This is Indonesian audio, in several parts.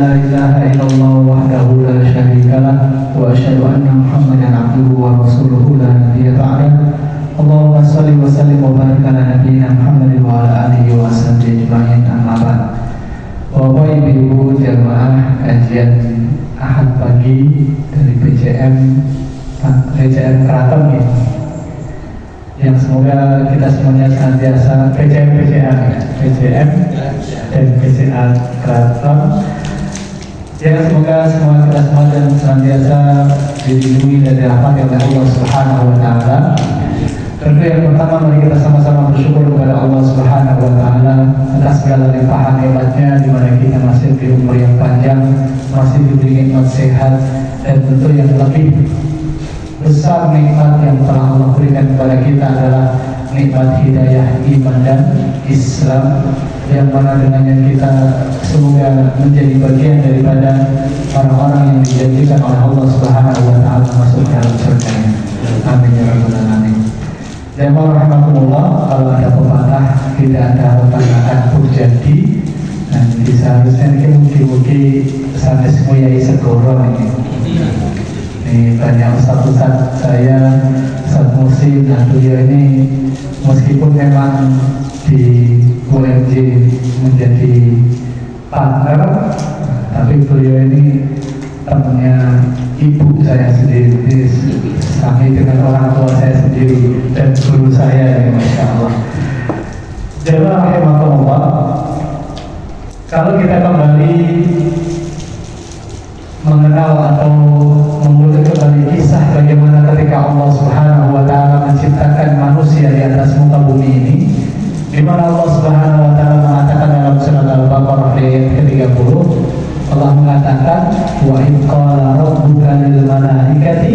لا إله إلا الله وحده لا شريك له وأشهد أن محمدا عبده ورسوله لا نبي بعده اللهم صل وسلم وبارك على نبينا محمد وعلى آله وصحبه أجمعين أما بعد. Bapak Ibu jamaah kajian Ahad pagi dari PCM Keraton ya. Yang semoga kita semuanya senantiasa PCM dan PCA Keraton. Yang semoga semua kita semua dan senantiasa dilindungi dari rahmat oleh Allah Subhanahu wa taala. Tentu yang pertama mari kita sama-sama bersyukur kepada Allah Subhanahu wa taala atas segala limpahan nikmatnya di mana kita masih diberi umur yang panjang, masih diberi nikmat sehat, dan tentu yang lebih besar nikmat yang telah Allah berikan kepada kita adalah nikmat hidayah iman dan Islam, yang mana dengannya kita semoga menjadi bagian daripada orang-orang yang dijanjikan oleh Allah Subhanahu wa taala masuk dalam surga-Nya. Amin ya rabbal alamin. Jemaah rahimakumullah, kalau ada pepatah tidak ada harapan akan terjadi, dan seharusnya ini mungkin sampai semuanya segoro ini. Ini banyak ustaz-ustaz saya, ustaz Musim dan beliau ini meskipun memang di UMJ menjadi partner, tapi beliau ini temannya ibu saya sendiri, kami dengan orang tua saya sendiri dan guru saya, ya Masya Allah. Jemaah rahimakumullah, kalau kita kembali mengenal atau mengulik kembali kisah bagaimana ketika Allah Subhanahu wa taala menciptakan manusia di atas muka bumi ini, di mana Allah Subhanahu wa taala mengatakan dalam surat Al-Baqarah ayat ke-30, Allah mengatakan wa in qala rabbuka lil malaikati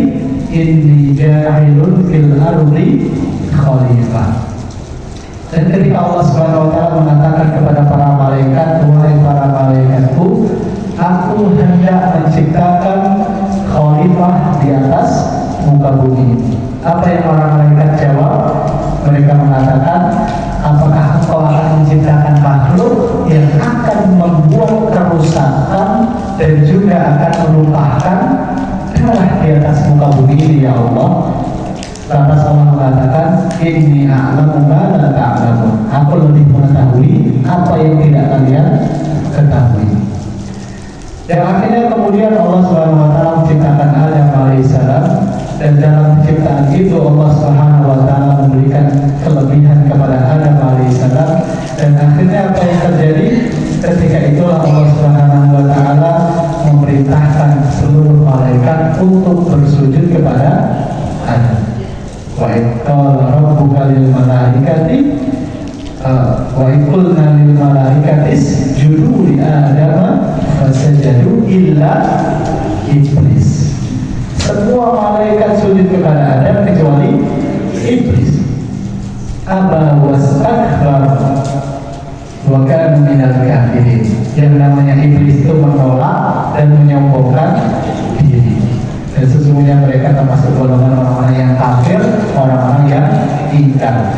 inni ja'ilun fil ardi khalifah. Dan ketika Allah Subhanahu wa taala mengatakan kepada para malaikat, wahai para malaikatku, aku hendak menciptakan khalifah di atas muka bumi. Apa yang para malaikat jawab? Mereka mengatakan, apakah engkau akan menciptakan makhluk yang akan membuat kerusakan dan juga akan menumpahkan darah di atas muka bumi ini, ya Allah? Lantas Allah mengatakan, inni a'lamu ma la ta'lamun. Aku lebih mengetahui apa yang tidak kalian ketahui. Dan akhirnya kemudian Allah Subhanahu wa taala menciptakan Adam alaihissalam, dan dalam penciptaan itu Allah Subhanahu wa taala memberikan kelebihan kepada Adam alaihissalam, dan akhirnya apa yang terjadi? Ketika itulah Allah Subhanahu wa taala memerintahkan seluruh malaikat untuk bersujud kepada Adam. Wa qala rabbuka lil malaikati wa qulna lil malaikati isjudu li Adam fasajadu illa iblis. Semua malaikat sujud kepada Adam kecuali iblis. Aba wastakbar wa kana minal kafirin. Yang namanya iblis itu menolak dan menyombongkan diri. Dan sesungguhnya mereka termasuk golongan orang-orang yang kafir, orang-orang yang ingkar.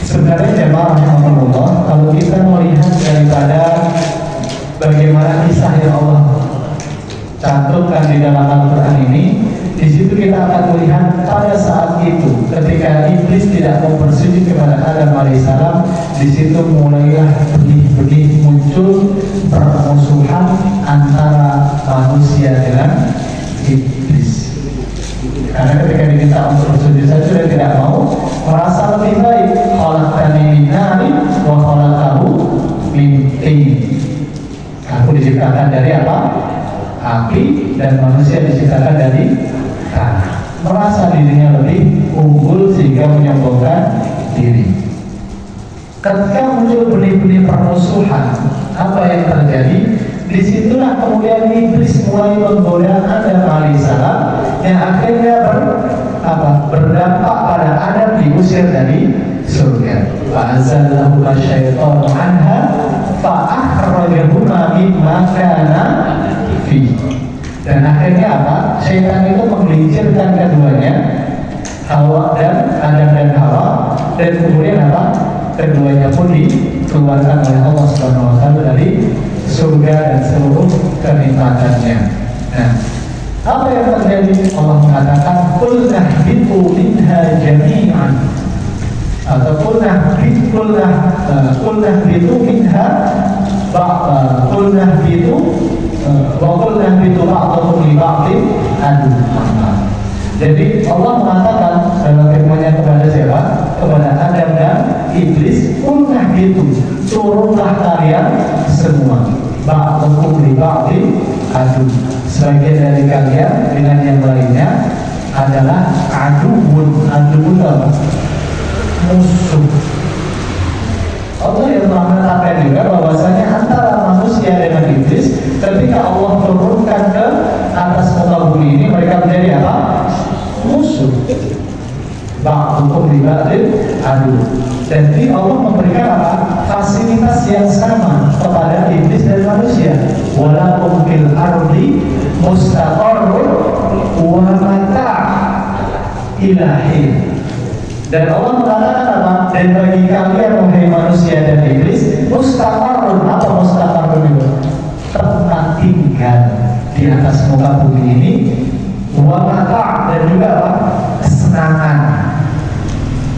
Sebenarnya jemaah rahimakumullah, kalau kita melihat daripada bagaimana kisah yang Allah cantumkan di dalam Al-Quran ini, di situ kita akan melihat pada saat itu ketika iblis tidak mau bersujud kepada Adam alaihissalam, di situ mulailah benih-benih muncul permusuhan antara manusia dengan iblis. Karena ketika diminta untuk bersujud saja sudah tidak mau, merasa lebih baik. Khalaqtani min narin wa khalaqtahu min tin. Aku diciptakan dari apa? Api, dan manusia diciptakan dari tanah. Merasa dirinya lebih unggul sehingga menyombongkan diri. Ketika muncul benih-benih permusuhan, apa yang terjadi? Disitulah kemudian iblis mulai menggoda Adam alaihissalam, yang akhirnya berdampak pada Adam diusir dari surga. Fa'azallahu asyaitanu anha fa'akhrajahuma mimma kana fi. Dan akhirnya apa? Syaitan itu menggelincirkan keduanya, Hawa dan Adam dan Hawa, dan kemudian apa? Keduanya pun dikeluarkan oleh Allah Subhanahu wa taala dari surga dan seluruh terjadi? Allah mengatakan qul nahbitu minha jami'an, atau qul nahbitu minha qul nahbitu wa qul nahbitu ba'dakum li ba'din adu. Jadi Allah mengatakan dalam firman-Nya kepada siapa? Kepada Adam dan Iblis, qul nahbitu, turunlah kalian semua, ba'dakum li ba'din adu, sebagian dari kalian dengan yang lainnya adalah aduun apa? Musuh. Allah yang telah menetapkan juga bahwasanya antara manusia dengan iblis, ketika Allah turunkan ke atas muka bumi ini, mereka menjadi apa? Musuh. Ba'dukum li ba'din adu. Jadi Allah memberikan apa? Fasilitas yang sama kepada iblis dan manusia. Walakum fil ardi mustaqarrun wa mata' ilahi. Dan Allah mengatakan apa? Dan bagi kalian wahai manusia dan iblis, mustaqarrun. Apa mustaqarrun itu? Tempat tinggal di atas muka bumi ini, wa mata', dan juga apa? Kesenangan.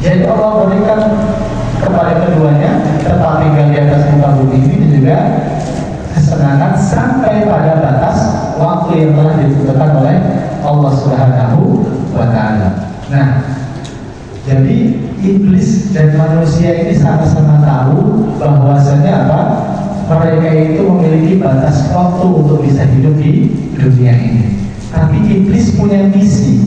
Jadi Allah berikan kepada keduanya tempat tinggal di atas muka bumi ini dan juga kesenangan sampai pada batas waktu yang telah ditentukan oleh Allah Subhanahu wa Ta'ala. Nah, jadi iblis dan manusia ini sama-sama tahu bahwasanya apa? Mereka itu memiliki batas waktu untuk bisa hidup di dunia ini. Tapi iblis punya misi.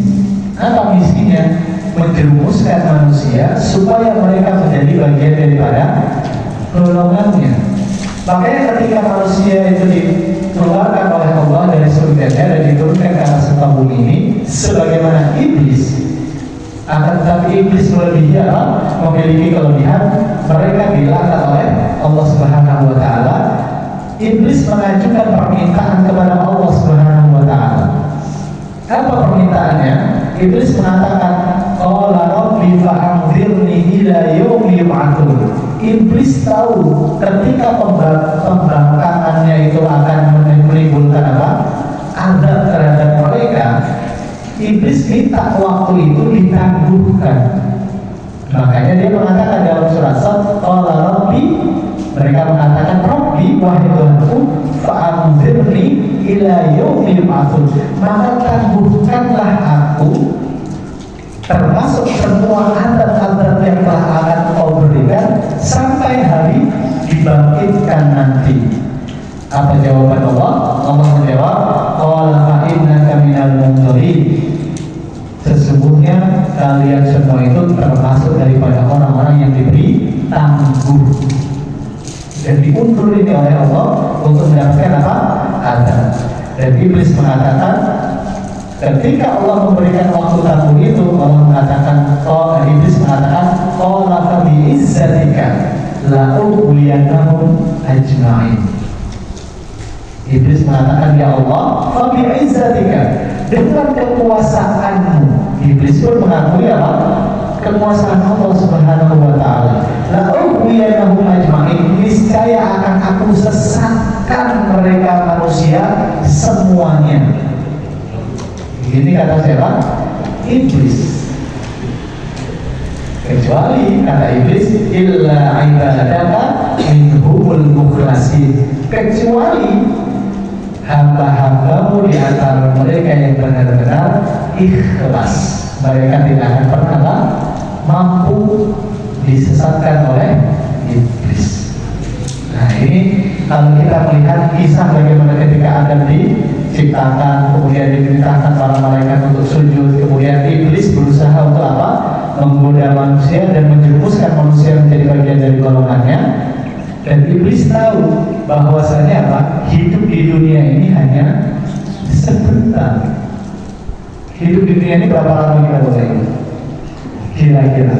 Apa misinya? Menjerumuskan manusia supaya mereka menjadi bagian daripada golongannya. Makanya ketika manusia itu dikeluarkan oleh Allah dari surganya dan diturunkan ke atas muka bumi ini, sebagaimana iblis, akan tetapi iblis melebihi memiliki kelebihan, mereka dilaknat oleh Allah Subhanahu wa Ta'ala. Iblis mengajukan permintaan kepada Allah Subhanahu wa Ta'ala. Apa permintaannya? Iblis mengatakan, qala rabbi fa'anzirni ila yaumi yub'atsun. Iblis tahu ketika pembangkangannya itu akan menimbulkan apa? Azab terhadap mereka. Iblis minta waktu itu ditangguhkan. Makanya dia mengatakan dalam surat Sad, qala rabbi, mereka mengatakan rabbi, wahai Tuhanku, fa'anzirni ila yaumi yub'atsun, maka tangguhkanlah aku termasuk semua azab-azab yang telah akan kau berikan sampai hari dibangkitkan nanti. Apa jawaban Allah? Allah menjawab, qala fa innaka minal munzirin. Sesungguhnya kalian semua itu termasuk daripada orang-orang yang diberi tangguh dan diundur ini oleh Allah untuk mendapatkan apa? Azab. Dan iblis mengatakan, ketika Allah memberikan waktu tangguh itu, Allah mengatakan, iblis mengatakan, qala fa bi izzatika la ughwiyannahum ajma'in. Iblis mengatakan, ya Allah, fa bi izzatika, dengan kekuasaanmu. Iblis pun mengakui apa? Kekuasaan Allah Subhanahu wa Ta'ala. La ughwiyannahum ajma'in, niscaya akan aku sesatkan mereka manusia semuanya. Ini kata siapa? Iblis. Kecuali kata iblis, illa ibadaka minhumul mukhlasin, kecuali hamba-hambamu di antara mereka yang benar-benar ikhlas. Mereka tidak akan pernah mampu disesatkan oleh iblis. Nah, ini kalau kita melihat kisah bagaimana ketika Adam diciptakan, kemudian diperintahkan para malaikat untuk sujud, kemudian iblis berusaha untuk apa? Menggoda manusia dan menjerumuskan manusia menjadi bagian dari golongannya. Dan iblis tahu bahwasanya apa? Hidup di dunia ini hanya sebentar. Hidup di dunia ini berapa lama kita boleh hidup? Kira-kira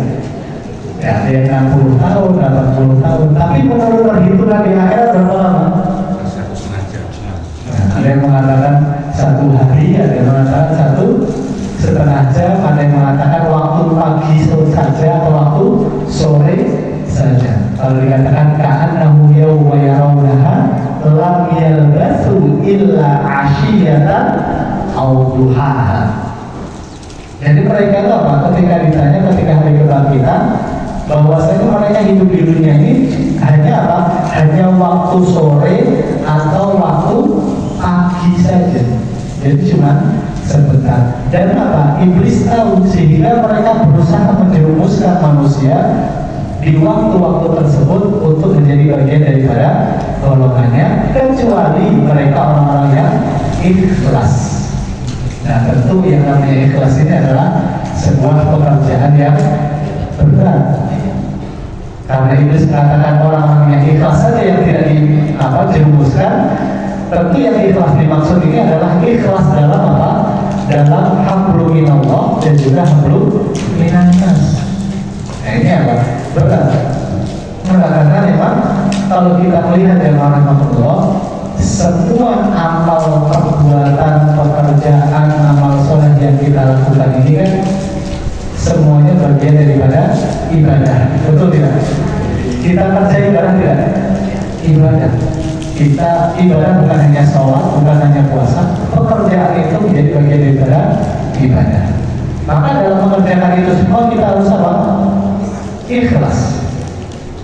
ya, ada yang 60 tahun, 80 tahun. Tapi menurut perhitungan di akhirat berapa lama? 1,5 jam. Nah, ada yang mengatakan 1 hari, ada yang mengatakan 1,5 jam, ada yang mengatakan waktu pagi saja atau waktu sore saja. Kalau dikatakan ka'annahu yawma yarawnaha lam yalbathu illa 'ashiyatan au duhaha. Jadi mereka itu apa? Ketika ditanya ketika hari kebangkitan, bahwasanya mereka hidup di dunia ini hanya apa? Hanya waktu sore atau waktu pagi saja. Jadi cuma sebentar. Dan apa? Iblis tahu, sehingga mereka berusaha menjerumuskan manusia di waktu-waktu tersebut untuk menjadi bagian daripada golongannya, kecuali mereka orang-orang yang ikhlas. Nah, tentu yang namanya ikhlas ini adalah sebuah pekerjaan yang berat. Karena Iblis mengatakan orang-orang yang ikhlas saja yang tidak dijerumuskan. Tentu yang ikhlas dimaksud ini adalah ikhlas dalam apa? Dalam hablum minallah dan juga hablum minannas. Nah, ini apa? Berat. Karena memang kalau kita melihat yang rahmatullah, semua amal perbuatan, pekerjaan, amal soleh yang kita lakukan ini kan semuanya bagian daripada ibadah. Betul tidak? Kita kerja ibadah tidak? Ibadah. Kita ibadah bukan hanya sholat, bukan hanya puasa. Pekerjaan itu menjadi bagian daripada ibadah. Maka dalam mengerjakan itu semua kita harus apa? Ikhlas.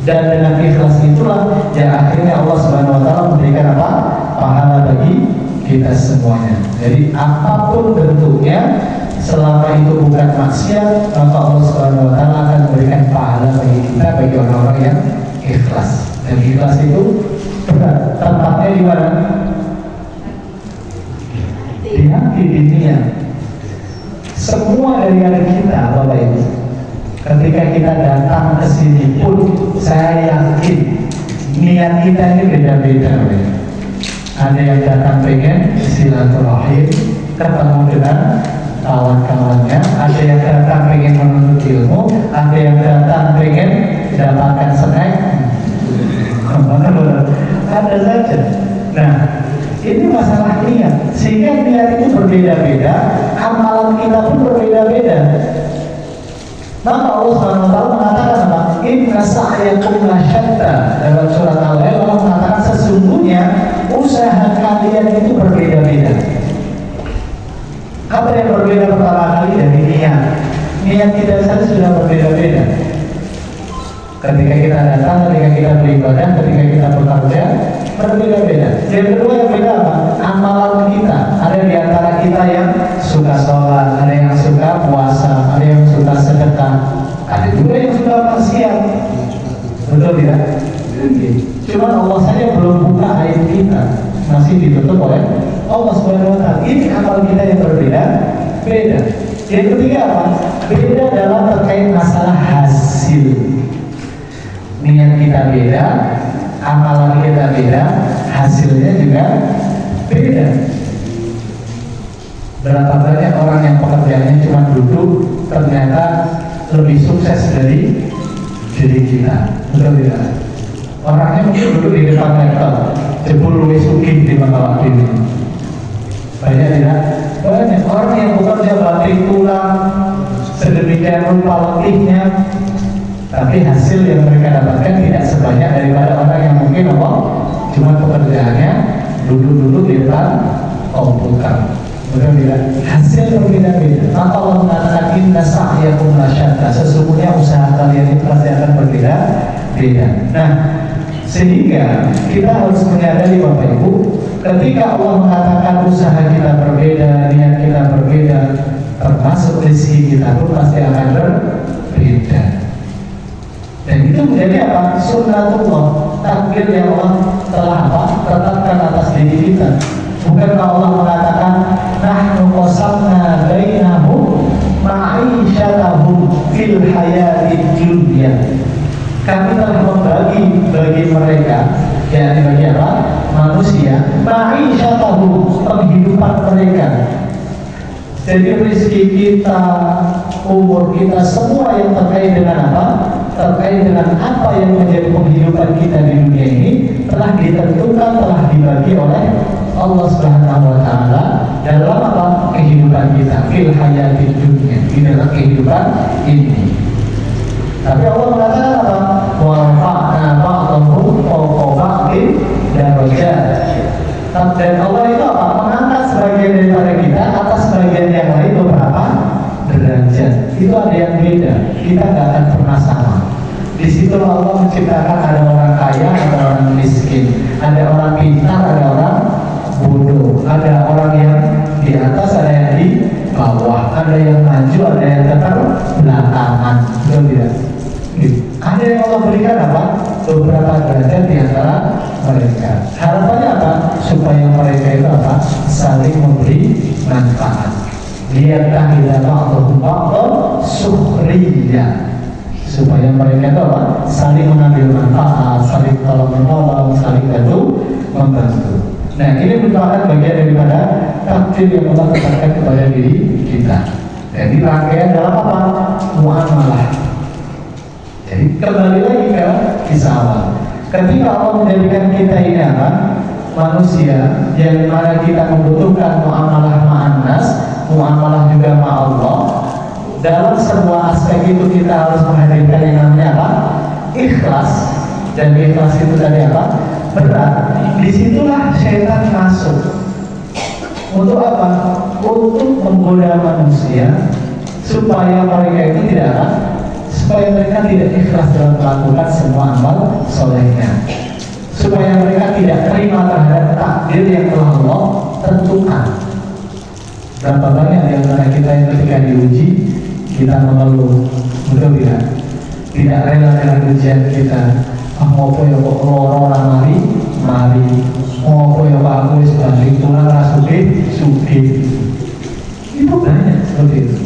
Dan dengan ikhlas itulah yang akhirnya Allah Subhanahu wa taala memberikan apa? Pahala bagi kita semuanya. Jadi apapun bentuknya, selama itu bukan maksiat, maka Allah Subhanahu wa taala akan memberikan pahala bagi kita, bagi orang-orang yang ikhlas. Dan ikhlas itu berat. Tempatnya di mana? Di hati, di niat. Semua dari kita, Bapak Ibu, ketika kita datang ke sini pun, saya yakin niat kita ini beda-beda. Ada yang datang pengen silaturahim, ketemu dengan kawan-kawannya. Ada yang datang pengen menuntut ilmu. Ada yang datang pengen dapatkan snack. Ada saja. Nah, ini masalah niat. Sehingga niat itu berbeda-beda, amalan kita pun berbeda-beda. Maka Allah SWT mengatakan apa? Inna sa'yakum lasyatta. Dalam surat Al-Lail Allah mengatakan sesungguhnya usaha kalian itu berbeda-beda. Apa yang berbeda pertama kali? Dari niat. Niat kita saja sudah berbeda-beda. Ketika kita datang, ketika kita beribadah, ketika kita bekerja, berbeda-beda. Yang kedua yang beda apa? Amalan kita. Ada di antara kita yang suka sholat, ada yang suka puasa, ada yang suka sedekah, ada juga yang suka maksiat. Betul tidak? Cuma Allah saja belum buka aib kita, masih ditutup oleh Allah Subhanahu wa taala. Ini amal kita yang berbeda, beda. Yang ketiga apa? Beda dalam terkait masalah hasil. Niat kita beda, amalan kita beda, hasilnya juga beda. Berapa banyak orang yang pekerjaannya cuma duduk, ternyata lebih sukses dari diri kita. Betul tidak? Orangnya mungkin duduk di depan laptop, jebul lebih sugih di mata ini. Banyak tidak? Banyak orang yang bekerja banting tulang sedemikian rupa letihnya, tapi hasil yang mereka dapatkan tidak sebanyak daripada orang yang mungkin apa? Cuma pekerjaannya duduk-duduk di depan komputer. Betul tidak? Hasil berbeda-beda. Maka Allah mengatakan inna sa'yakum lasyatta. Sesungguhnya usaha kalian itu pasti akan berbeda-beda. Nah, sehingga kita harus menyadari Bapak Ibu, ketika Allah mengatakan usaha kita berbeda, niat kita berbeda, termasuk rezeki kita pun pasti akan berbeda. Dan itu menjadi apa? Sunnatullah, takdir yang Allah telah apa? Tetapkan atas diri kita. Bukankah Allah mengatakan nahnu qasamna bainahum ma'isyatahum fil hayatid dunya. Kami telah membagi bagi mereka, yakni bagi apa? Manusia, ma'isyatahum, penghidupan mereka. Jadi rezeki kita, umur kita, semua yang terkait dengan apa? Terkait dengan apa yang menjadi penghidupan kita di dunia ini telah ditentukan, telah dibagi oleh Allah Subhanahu wa taala dalam apa? Kehidupan kita, fil hayatid dunya, di dalam kehidupan ini. Tapi Allah mengatakan apa? Wa rafa'na ba'dahum fawqa ba'din darajat. Dan Allah itu apa? Mengangkat sebagian daripada kita situ ada yang beda. Kita nggak akan pernah sama. Di situ Allah menciptakan ada orang kaya, ada orang miskin, ada orang pintar, ada orang bodoh, ada orang yang di atas, ada yang di bawah, ada yang maju, ada yang terbelakangan. Betul tidak? Ada yang Allah berikan apa? Beberapa derajat di antara mereka. Harapannya apa? Supaya mereka itu apa? Saling memberi manfaat. Liyatakhidha ba'dhum ba'dhan sukhriya. Supaya mereka itu apa? Saling mengambil manfaat, saling tolong menolong, saling bantu membantu. Nah, ini merupakan bagian daripada takdir yang Allah tetapkan kepada diri kita. Jadi rangkaian dalam apa? Muamalah. Jadi kembali lagi ke kisah awal. Ketika Allah menjadikan kita ini apa? Manusia yang mana kita membutuhkan muamalah ma'annas, muamalah juga ma'allah. Dalam sebuah aspek itu kita harus menghadirkan yang namanya apa? Ikhlas. Dan ikhlas itu tadi apa? Berat. Disitulah syaitan masuk. Untuk apa? Untuk menggoda manusia supaya mereka itu tidak apa? Supaya mereka tidak ikhlas dalam melakukan semua amal solehnya, supaya mereka tidak terima terhadap takdir yang telah Allah tentukan. Berapa banyak di antara kita yang ketika diuji kita mengeluh, betul tidak? Tidak rela dengan ujian kita. Mau apa ya kok loro orang mari, mau apa ya kok aku sebanding tulang rasuke suge. Itu banyak seperti itu.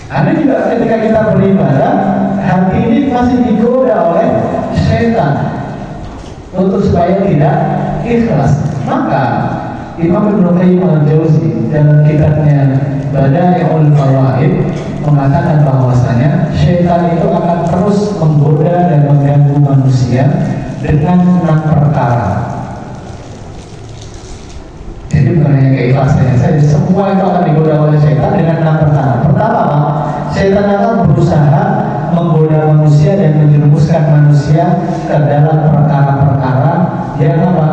Ada juga ketika kita beribadah, hati ini masih digoda oleh syaitan untuk supaya tidak ikhlas. Maka Imam Ibnu Qayyim al-Jauzi dalam kitabnya Bada'i'ul Fawaid mengatakan bahwasanya syaitan itu akan terus menggoda dan mengganggu manusia dengan 6 perkara. Jadi bukan hanya keikhlasannya saja, semua itu akan digoda oleh syaitan dengan 6 perkara. Pertama, syaitan akan berusaha menggoda manusia dan menjerumuskan manusia ke dalam perkara-perkara yang apa?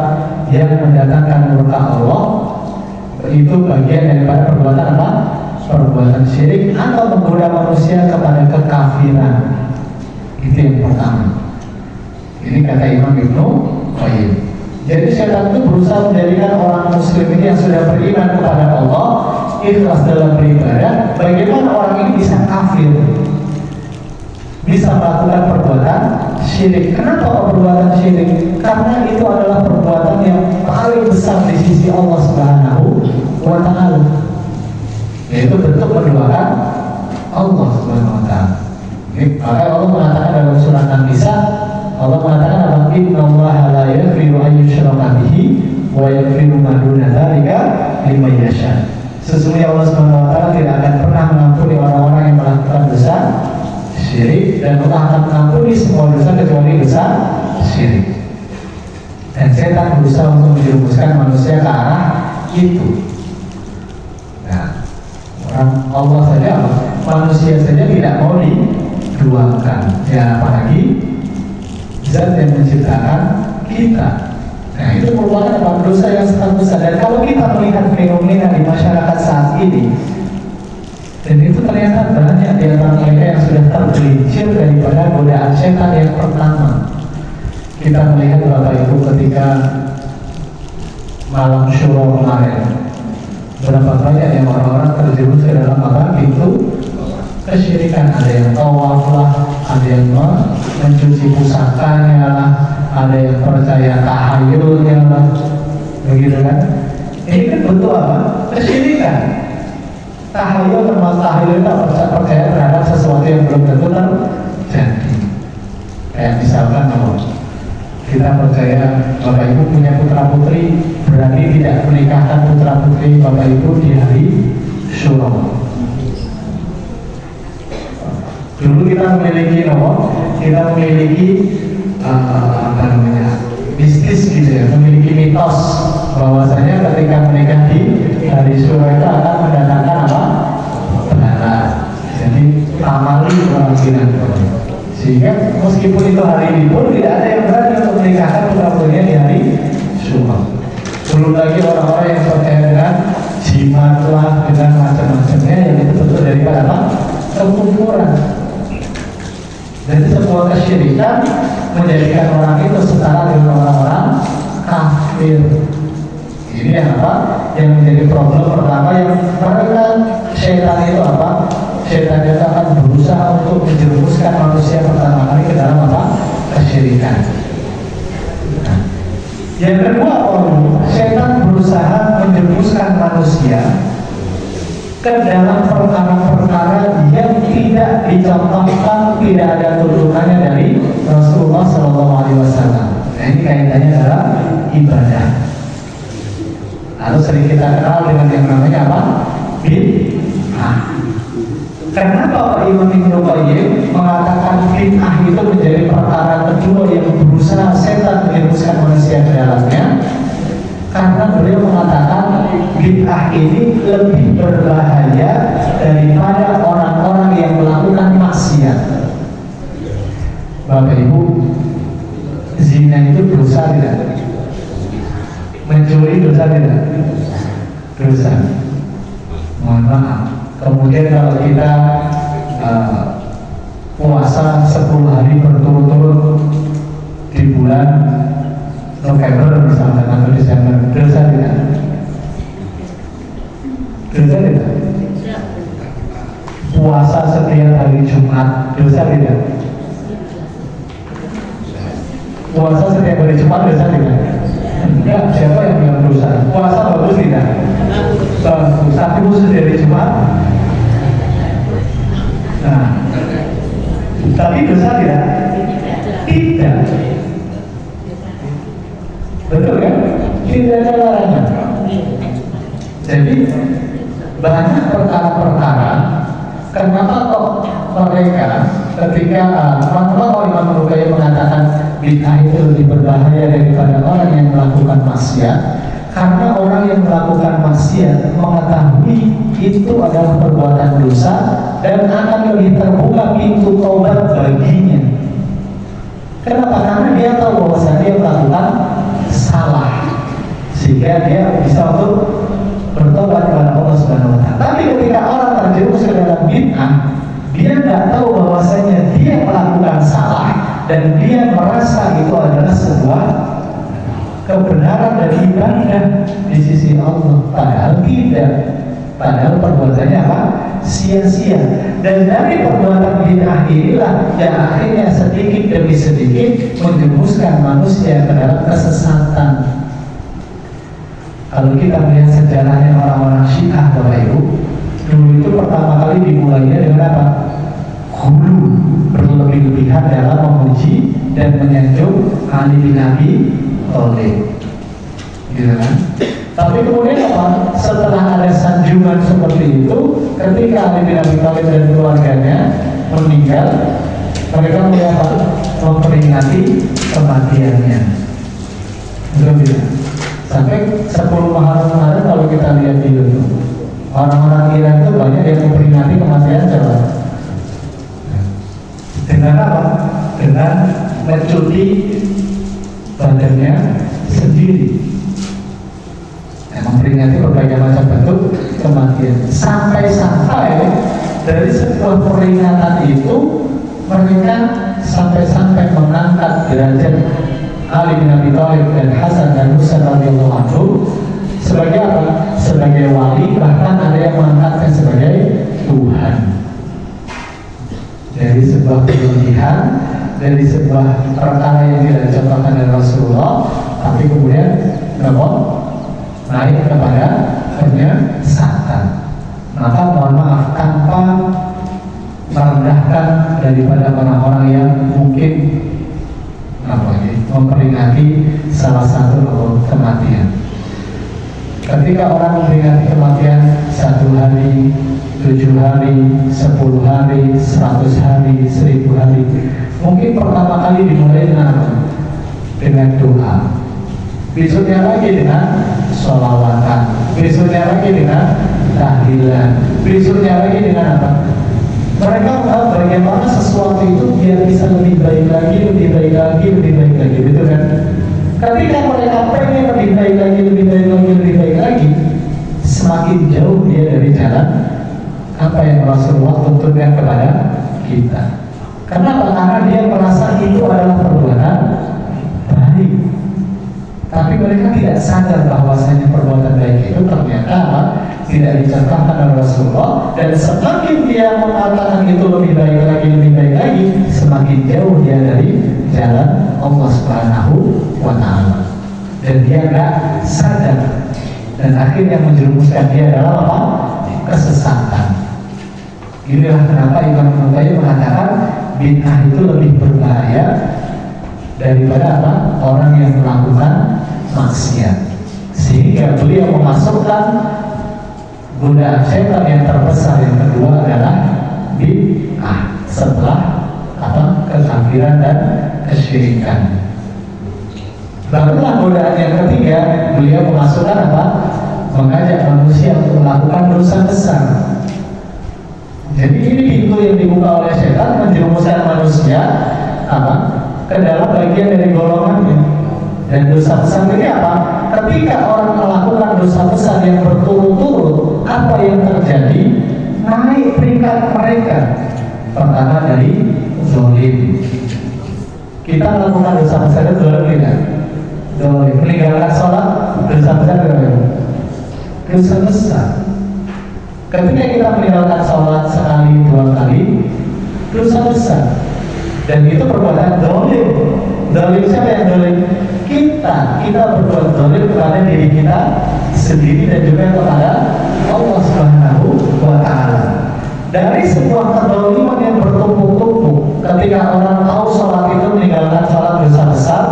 Yang mendatangkan murka Allah. Itu bagian daripada perbuatan apa? Perbuatan syirik atau menggoda manusia kepada kekafiran. Itu yang pertama. Ini kata Imam Ibnu Qayyim. Jadi syaitan itu berusaha menjadikan orang muslim ini yang sudah beriman kepada Allah ikhlas dalam beribadah. Bagaimana orang ini bisa kafir, bisa melakukan perbuatan syirik. Kenapa perbuatan syirik? Karena itu adalah perbuatan yang paling besar di sisi Allah Subhanahu wa Ta'ala, yaitu bentuk menduakan Allah Subhanahu wa Ta'ala. Maka Allah mengatakan dalam surat An-Nisa, Allah mengatakan apa? Innallaha la yaghfiru an yushraka bihi wa yaghfiru ma duna dzalika liman yasha. Sesungguhnya Allah Subhanahu wa Ta'ala tidak akan pernah mengampuni orang-orang yang melakukan dosa syirik, dan Allah akan mengampuni semua dosa kecuali dosa syirik. Dan setan berusaha untuk menjerumuskan manusia ke arah itu. Nah, orang Allah saja, manusia saja tidak mau diduakan, ya apalagi zat yang menciptakan kita. Nah, itu merupakan dosa yang sangat besar. Dan kalau kita melihat fenomena di masyarakat saat ini, dan itu ternyata banyak di antara mereka yang sudah tergelincir daripada godaan setan yang pertama. Kita melihat Bapak Ibu ketika malam syuro kemarin, berapa banyak yang orang-orang terjerumus ke dalam apa? Pintu kesyirikan. Ada yang tawaf lah, ada yang mencuci pusakanya lah, ada yang percaya tahayulnya lah, begitu kan? Ini kan bentuk apa? Kesyirikan. Tahayul termasuk tahayul itu percaya terhadap sesuatu yang belum tentu terjadi. Kayak misalkan kalau kita percaya Bapak Ibu punya putra putri, berarti tidak menikahkan putra putri Bapak Ibu di hari syuro. Dulu kita memiliki kita memiliki bisnis gitu ya, memiliki mitos bahwasanya ketika menikah di hari syuro itu akan mendatangkan apa? Bencana. Jadi tamali orang bilang. Sehingga meskipun itu hari libur, tidak ada yang berani untuk menikahkan putra putrinya di hari syuro. Belum lagi orang-orang yang percaya dengan jimat lah, dengan macam-macamnya yang itu bentuk daripada apa? kekufuran. Jadi sebuah kesyirikan menjadikan orang itu setara dengan orang-orang kafir. Ini yang apa? Yang menjadi problem pertama yang mereka syaitan itu apa? Syaitan itu akan berusaha untuk menjerumuskan manusia pertama kali ke dalam apa? Kesyirikan. Nah, yang kedua, syaitan berusaha menjerumuskan manusia ke dalam perkara-perkara yang tidak dicontohkan, tidak ada turunannya dari Rasulullah SAW. Nah, ini kaitannya adalah ibadah. Lalu sering kita kenal dengan yang namanya apa? Bid'ah. Kenapa Imam Ibnu Qayyim mengatakan bid'ah itu menjadi perkara kedua yang berusaha setan menjerumuskan manusia ke dalamnya? Karena beliau mengatakan bid'ah ini lebih berbahaya daripada orang-orang yang melakukan maksiat. Bapak Ibu, zina itu dosa tidak? Mencuri dosa tidak? Dosa. Mohon maaf. Kemudian kalau kita puasa 10 hari berturut-turut di bulan November misalkan atau Desember, dosa tidak? Dosa tidak? Puasa setiap hari Jumat, dosa tidak? Puasa setiap hari Jumat, dosa tidak? Enggak, siapa yang bilang dosa? Puasa bagus tidak? Bagus, tapi khusus dari Jumat. Nah, tapi dosa tidak? Tidak. Betul kan? Tidak ada larangan. Jadi banyak perkara-perkara. Kenapa kok mereka ketika kenapa kok Imam Ibnu Qayyim mengatakan bid'ah itu lebih berbahaya daripada orang yang melakukan maksiat? Karena orang yang melakukan maksiat mengetahui itu adalah perbuatan dosa dan akan lebih terbuka pintu taubat baginya. Kenapa? Karena dia tahu bahwa dia melakukan salah, sehingga dia bisa untuk bertobat kepada Allah Subhanahu wa Ta'ala. Tapi ketika orang terjerumus ke dalam bid'ah, dia tidak tahu bahwasanya dia melakukan salah dan dia merasa itu adalah sebuah kebenaran dan ibadah di sisi Allah, padahal tidak. Padahal perbuatannya apa? Sia-sia. Dan dari perbuatan bid'ah inilah yang akhirnya sedikit demi sedikit menjerumuskan manusia ke dalam kesesatan. Kalau kita melihat sejarahnya orang-orang Syiah, Bapak Ibu, dulu itu pertama kali dimulainya dengan apa? Hulu, berlebih-lebihan dalam memuji dan menyanjung Ali bin Abi Thalib, gitu kan? Tapi kemudian apa? Setelah ada sanjungan seperti itu, ketika Ali bin Abi Thalib dan keluarganya meninggal, mereka mulai apa? Memperingati kematiannya. Betul. Sampai 10 Muharram kalau kita lihat di YouTube, orang-orang Iran itu banyak yang memperingati kematian siapa? Dengan apa? Dengan mencuci badannya sendiri. Memperingati berbagai macam bentuk kematian. Sampai-sampai dari sebuah peringatan itu mereka sampai-sampai mengangkat derajat Ali bin Abi Thalib dan Hasan dan Husain radhiyallahu anhu sebagai apa? Sebagai wali, bahkan ada yang mengangkatnya sebagai Tuhan. Dari sebuah kelebihan, dari sebuah perkara yang tidak dicontohkan dari Rasulullah, tapi kemudian naik kepada penyesatan. Maka mohon maaf, tanpa merendahkan daripada orang-orang yang mungkin memperingati salah satu kematian. Ketika orang memperingati kematian 1 hari, 7 hari, 10 hari, 100 hari, 1000 hari, mungkin pertama kali dimulai dengan apa? Dengan doa. Besoknya lagi dengan sholawatan, besoknya lagi dengan tahlilan, besoknya lagi dengan apa? Mereka tahu bagaimana sesuatu itu biar bisa lebih baik lagi, lebih baik lagi, lebih baik lagi, betul kan? Ketika mereka pengen lebih baik lagi, lebih baik lagi, lebih baik lagi, semakin jauh dia dari jalan apa yang Rasulullah tuntunkan kepada kita. Kenapa? Karena dia merasa itu adalah perbuatan baik. Tapi mereka tidak sadar bahwasanya perbuatan baik itu ternyata tidak dicontohkan oleh Rasulullah. Dan semakin dia mengatakan itu lebih baik lagi, semakin jauh dia dari jalan Allah Subhanahu wa Ta'ala. Dan dia nggak sadar. Dan akhirnya menjerumuskan dia adalah apa? Kesesatan. Inilah kenapa Imam Nawawi mengatakan bid'ah itu lebih berbahaya daripada apa? Orang yang melakukan maksiat. Sehingga beliau memasukkan godaan syaitan yang terbesar yang kedua adalah bid'ah setelah apa? Kekafiran dan kesyirikan. Barulah godaan yang ketiga beliau memasukkan apa? Mengajak manusia untuk melakukan dosa besar. Jadi ini pintu yang dibuka oleh syaitan menjerumuskan manusia apa? Ke dalam bagian dari golongannya. Dan dosa besar ini apa? Ketika orang melakukan dosa besar yang berturut-turut, apa yang terjadi? Naik peringkat mereka. Pertama dari zalim. Kita melakukan dosa besar itu zalim tidak? Zalim. Meninggalkan sholat dosa besar tidak? Dosa besar. Ketika kita meninggalkan sholat sekali, dua kali, dosa besar. Dan itu perbuatan zalim. Zalim siapa yang zalim? Kita berbuat zalim kepada diri kita sendiri dan juga kepada Allah Subhanahu wa Ta'ala. Dari sebuah kezaliman yang bertumpuk-tumpuk, ketika orang tahu sholat itu meninggalkan sholat dosa besar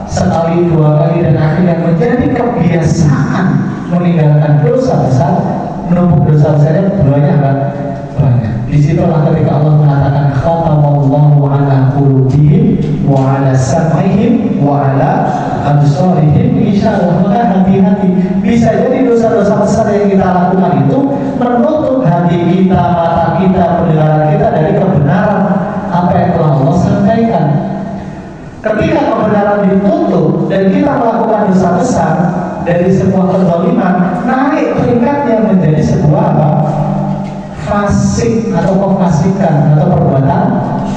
sekali, dua kali, dan akhirnya menjadi kebiasaan meninggalkan dosa besar, menumpuk dosa besarnya banyak. Disitulah ketika Allah mengatakan khatamallahu ala qulubihim wa ala sam'ihim wa ala absarihim insyaallah. Maka hati-hati, bisa jadi dosa-dosa besar yang kita lakukan itu menutup hati kita, mata kita, pendengaran kita dari kebenaran apa yang telah Allah sampaikan. Ketika kebenaran ditutup dan kita melakukan dosa besar dari sebuah kezaliman, naik peringkatnya menjadi sebuah apa? Fasik atau kefasikan atau perbuatan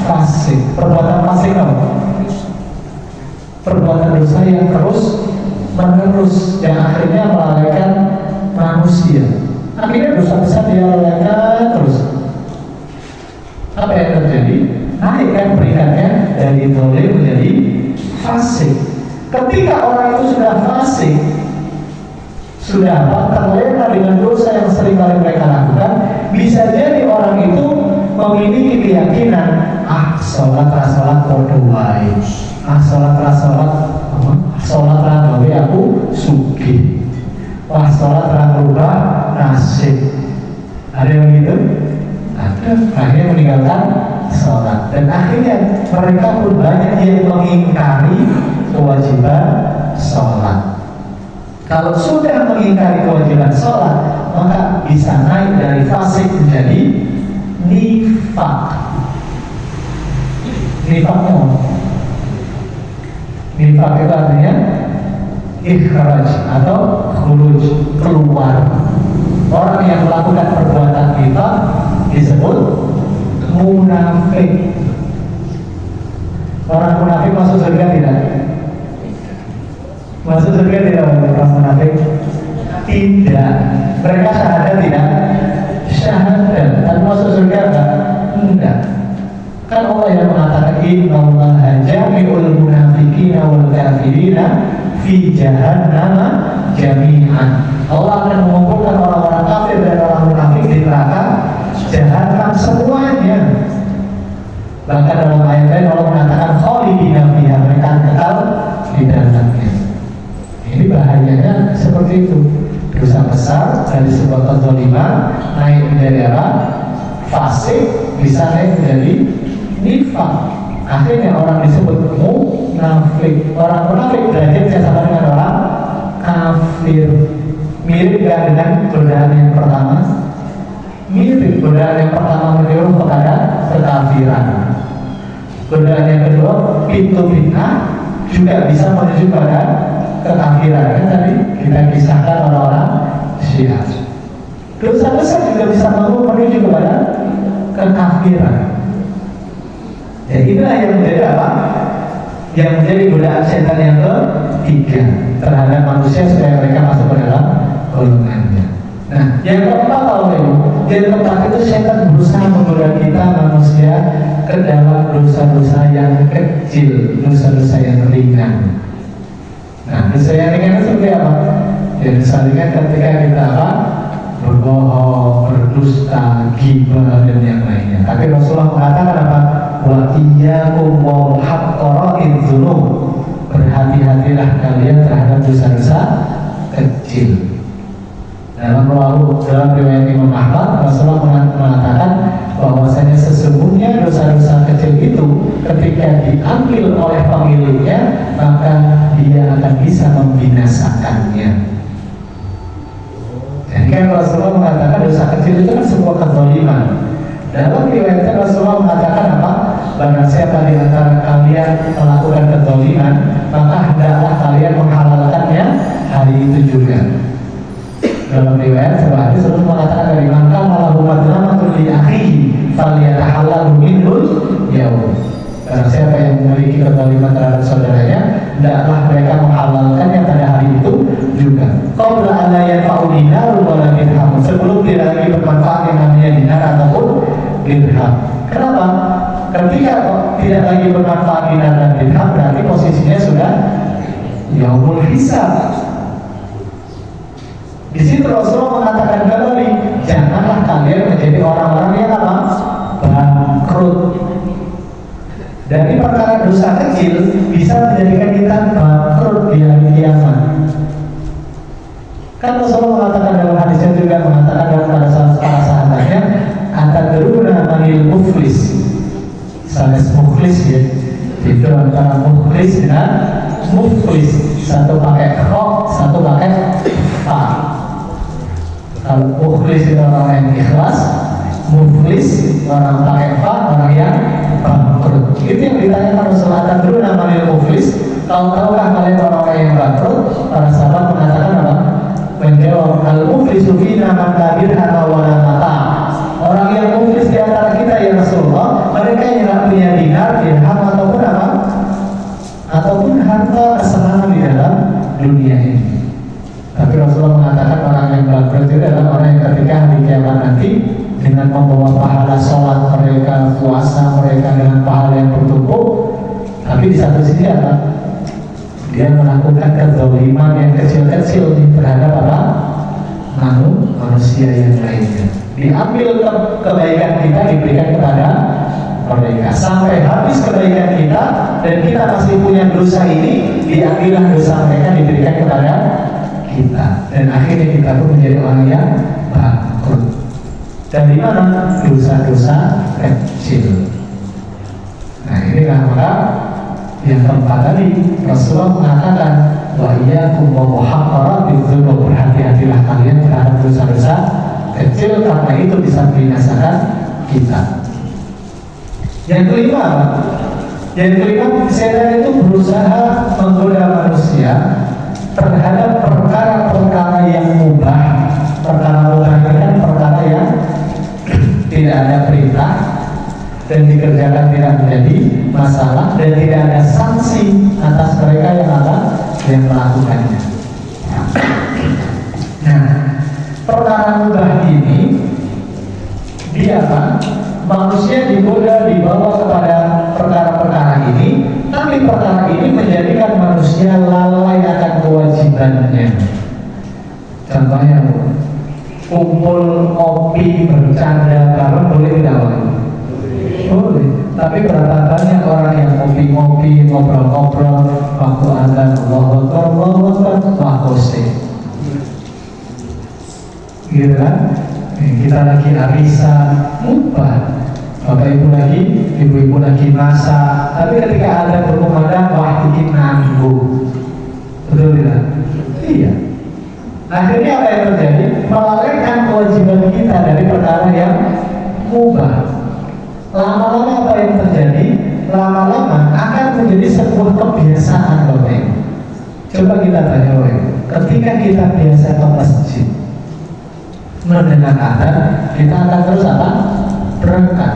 fasik. Perbuatan fasik apa? Perbuatan dosa yang terus menerus yang akhirnya melalaikan manusia. Akhirnya dosa besar dia lalaikan terus. Apa yang terjadi? Naikkan peringkatnya dari zalim menjadi fasik. Ketika orang itu sudah fasik, sudah terlena dengan dosa yang sering kali mereka lakukan, bisa jadi orang itu memiliki keyakinan, sholat podo wae, sholat gawe aku sugih, sholat rubah nasib. Ada yang begitu? Ada. Akhirnya meninggalkan sholat, dan akhirnya mereka pun banyak yang mengingkari kewajiban sholat. Kalau sudah mengingkari kewajiban sholat, maka bisa naik dari fasik menjadi nifak. Nifaknya nifak itu artinya ikhraj atau khuruj, keluar. Orang yang melakukan perbuatan nifak disebut munafik. Orang munafik masuk surga tidak? Masuk surga tidak orang munafik? Tidak. Mereka syahadat tidak? Syahadat. Dan masuk surga enggak? Enggak. Kan Allah yang mengatakan innallaha jami'ul munafiqina wal kafirina fi jahannam jami'an. Allah akan mengumpulkan orang-orang kafir dan orang munafik di neraka jahanam semuanya. Bahkan dalam ayat lain Allah mengatakan khalidina fiha, mereka kekal di dalamnya. Ini bahayanya seperti itu. Dosa besar dari sebuah kezaliman naik menjadi apa? Fasik, bisa naik menjadi nifak. Akhirnya orang disebut munafik. Orang munafik derajatnya sama dengan orang kafir. Mirip gak dengan godaan yang pertama? Mirip. Godaan yang pertama menyuruh kepada kekafiran. Godaan yang kedua, pintu bid'ah juga bisa menuju pada kekafiran. Kan tadi kita kisahkan orang-orang Syiah. Dosa besar juga bisa menuju kepada kekafiran. Ya, inilah yang menjadi apa? Yang menjadi godaan setan yang ketiga terhadap manusia supaya mereka masuk ke dalam golongannya. Nah, yang keempat yang keempat itu setan berusaha menggoda kita manusia ke dalam dosa-dosa yang kecil, dosa-dosa yang ringan. Nah, dosa yang ringan itu seperti apa? Ya, dosa ringan ketika kita apa? Berbohong, berdusta, ghibah dan yang lainnya. Tapi Rasulullah mengatakan apa? Wa iyyakum wa muhaqqara'iz dzunub. Berhati-hatilah kalian terhadap dosa-dosa kecil. Dalam riwayat Imam Ahmad, Rasulullah mengatakan bahwasanya sesungguhnya dosa-dosa kecil itu ketika diambil oleh pemiliknya, maka dia akan bisa membinasakannya. Jadi kan Rasulullah mengatakan dosa kecil itu kan sebuah kezaliman. Dalam riwayatnya Rasulullah mengatakan apa? Barang siapa di antara kalian melakukan kezaliman, maka hendaklah kalian menghalalkannya hari itu juga. Dalam riwayat sebuah hadis Rasulullah mengatakan dari maka malahu madlamatun li akhihi falyatahallalhu minhul yaum. Barang siapa yang memiliki kezaliman terhadap saudaranya, hendaklah mereka menghalalkannya pada hari itu juga. Qabla an la yanfa'u dinarun wala dirham, sebelum tidak lagi bermanfaat yang namanya dinar ataupun dirham. Kenapa? Ketika tidak lagi bermanfaat dinar dan dirham, berarti posisinya sudah yaumul hisab. Di situ Rasulullah mengatakan kembali, janganlah kalian menjadi orang-orang yang apa? Bangkrut. Dari perkara dosa kecil bisa menjadikan kita bangkrut di hari kiamat. Kan Rasulullah mengatakan dalam hadisnya juga mengatakan dalam pada para sahabatnya, atadruna manil muflis. Sanes muflis ya. Itu antara muflis dengan muflis. Satu pakai kho, satu pakai fa. Kalau muflis itu orang yang ikhlas, muflis orang pakai fa, orang yang bangkrut. Itu yang ditanyakan Rasulullah, tadruna manil muflis. Tahukah kalian orang yang bangkrut? Para sahabat mengatakan apa? Menjawab, al-muflisu fina man la dirham wa la mata. Orang yang muflis di antara kita ya Rasulullah, mereka yang tidak punya dinar, dirham ataupun apa? Ataupun harta kesenangan di dalam dunia ini. Tapi Rasulullah mengatakan orang yang bangkrut itu adalah orang yang ketika hari kiamat nanti dengan membawa pahala sholat mereka, puasa mereka dengan pahala yang bertumpuk, tapi di satu sisi apa? Dia melakukan kezaliman yang kecil-kecil terhadap apa? Manusia yang lainnya. Diambil kebaikan kita diberikan kepada mereka sampai habis kebaikan kita dan kita masih punya dosa ini, diambillah dosa mereka diberikan kepada kita dan akhirnya kita pun menjadi orang yang bangkrut. Dan di mana dosa-dosa kecil. Nah inilah maka yang keempat tadi Rasulullah mengatakan wa iyyakum wa muhaqqaratil dzunub, berhati-hatilah kalian terhadap dosa-dosa kecil karena itu bisa membinasakan kita. Yang kelima, setan itu berusaha menggoda manusia terhadap perkara-perkara yang mubah. Perkara mubah itu kan perkara yang tidak ada perintah dan dikerjakan tidak menjadi masalah dan tidak ada sanksi atas mereka yang melakukannya. Nah, perkara mubah ini dia apa? Manusia digoda dibawa kepada perkara-perkara ini, tapi perkara ini menjadikan manusia lalai akan kewajibannya. Contohnya, kumpul ngopi bercanda bareng boleh tidak boleh? Boleh. Tapi berapa banyak orang yang ngopi-ngopi, ngobrol-ngobrol, waktu adzan Allahu Akbar, makose. Gitu kan? Kita lagi arisan, mubah. Bapak ibu lagi, ibu-ibu lagi masak. Tapi ketika ada berkumandang, wah bikin nanggung. Betul tidak? Iya. Akhirnya apa yang terjadi? Melalaikan kewajiban kita dari perkara yang mubah. Lama-lama apa yang terjadi? Lama-lama akan menjadi sebuah kebiasaan, Bapak Ibu. Coba kita tanya, Bapak Ibu. Ketika kita biasa ke masjid, mendengar adzan, kita akan terus apa? Berangkat.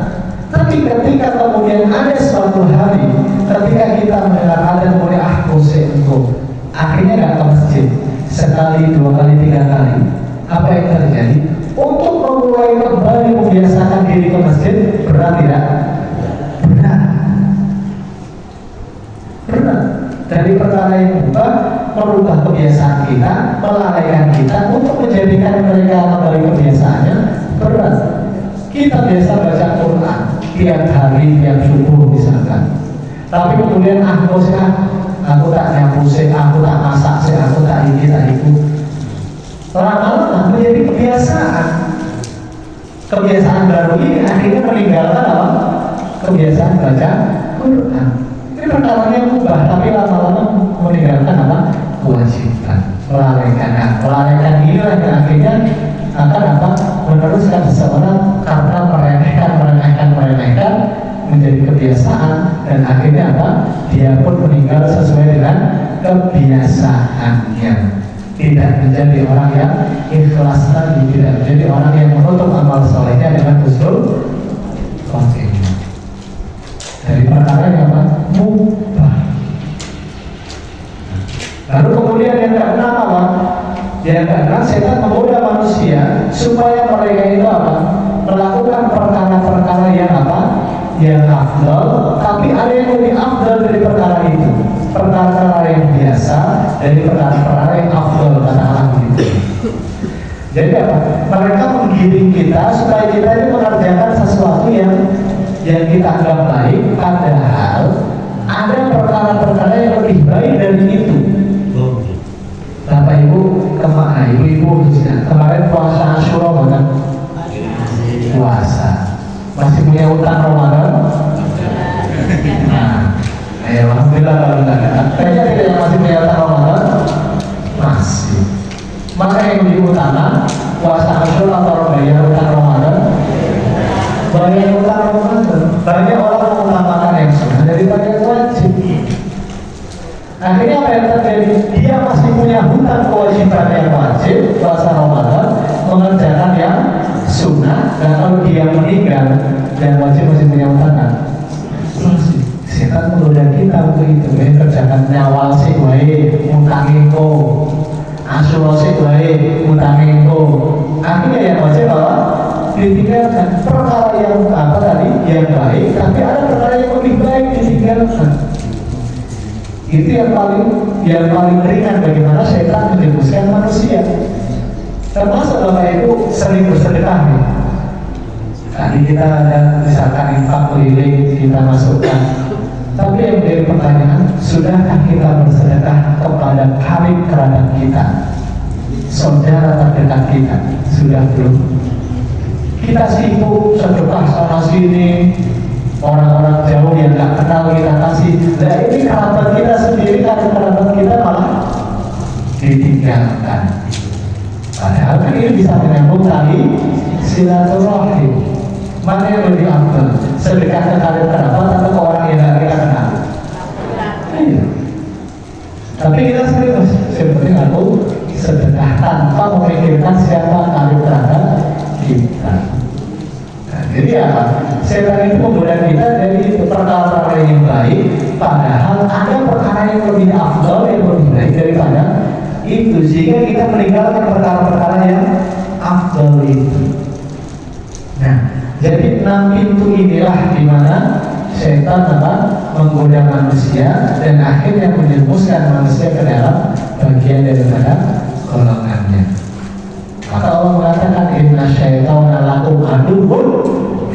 Tapi ketika kemudian ada suatu hari, ketika kita mendengar adzan kemudian bosan akhirnya nggak ke masjid sekali, 2 kali, 3 kali, apa yang terjadi? Untuk memulai kembali membiasakan diri ke masjid berat tidak? Berat. Dari perkara yang merubah kebiasaan kita, melalaikan kita untuk menjadikan mereka kembali kebiasaannya berat. Kita biasa baca Quran tiap hari, tiap subuh misalkan, tapi kemudian aku tak nyapu sih, aku tak masak sih, aku tak ini tak itu. Lama-lama menjadi kebiasaan. Kebiasaan baru ini akhirnya meninggalkan apa? Kebiasaan baca Quran. Ini perkara yang mubah, tapi lama-lama meninggalkan apa? Kewajiban. Melalaikan inilah yang akhirnya akan apa? Meneruskan seseorang karena meremehkan menjadi kebiasaan, dan akhirnya apa? Dia pun meninggal sesuai dengan kebiasaannya. Tidak menjadi orang yang ikhlas lagi, tidak menjadi orang yang menutup amal solehnya dengan husnul khotimah. Dari perkara yang apa? Mubah. Lalu kemudian yang keenam apa? Yang keenam, setan menggoda manusia supaya mereka itu apa? Melakukan perkara-perkara yang apa? Yang afdal, tapi ada yang lebih afdal dari perkara itu. Perkara-perkara yang biasa dari perkara-perkara yang afdal, katakanlah begitu. Jadi apa? Mereka menggiring kita supaya kita ini mengerjakan sesuatu yang kita anggap baik, padahal ada perkara-perkara yang lebih baik dari itu. Bapak Ibu, ibu-ibu khususnya kemarin puasa Asyura kan? Puasa. Masih punya utang Ramadan? Nah, alhamdulillah kalau enggak. Kayaknya tidak yang masih punya utang Ramadan? Masih. Maka yang diutama puasa Asyura atau bayar utang Ramadan? Bayar utang Ramadan. Banyak orang mengutamakan yang sunnah daripada yang wajib. Akhirnya apa yang terjadi? Dia masih punya hutang kewajiban yang wajib puasa Ramadan, mengerjakan yang sunnah, dan kalau dia meninggal dan wajib masih punya hutang kan? Masih. Setan menggoda kita untuk itu. Kerjakan nyawal sih baik, utangin ko, Asyura sih baik, utangin ko. Akhirnya yang wajib apa? Ditinggalkan. Perkara yang apa tadi? Yang baik, tapi ada perkara yang lebih baik ditinggalkan. Itu yang paling ringan bagaimana setan menjerumuskan manusia. Termasuk Bapak Ibu sering bersedekah nih. Tadi kita ada misalkan infak keliling kita masukkan. Tapi yang menjadi pertanyaan, sudahkah kita bersedekah kepada karib kerabat kita, saudara terdekat kita? Sudah belum? Kita sibuk sedekah sana sini, orang-orang jauh yang nggak kenal kita kasih. Nah ini kerabat kita sendiri, karena kerabat kita malah ditinggalkan. Padahal kan ini bisa menyambung tali silaturahim. Mana yang lebih afdal? Sedekah ke karib kerabat atau ke orang yang nggak kita kenal? Iya. Tapi kita serius. Seperti aku sedekah tanpa memikirkan siapa karib kerabat kita. Nah, jadi apa? Setan itu menggoda kita dari itu perkara-perkara yang baik, padahal ada perkara yang lebih afdal, yang lebih baik daripada itu, sehingga kita meninggalkan perkara-perkara yang afdal itu. Nah, jadi 6 pintu inilah di mana setan menggoda manusia dan akhirnya menjerumuskan manusia ke dalam bagian daripada golongannya. Maka Allah mengatakan inna syaitana lakum aduwwun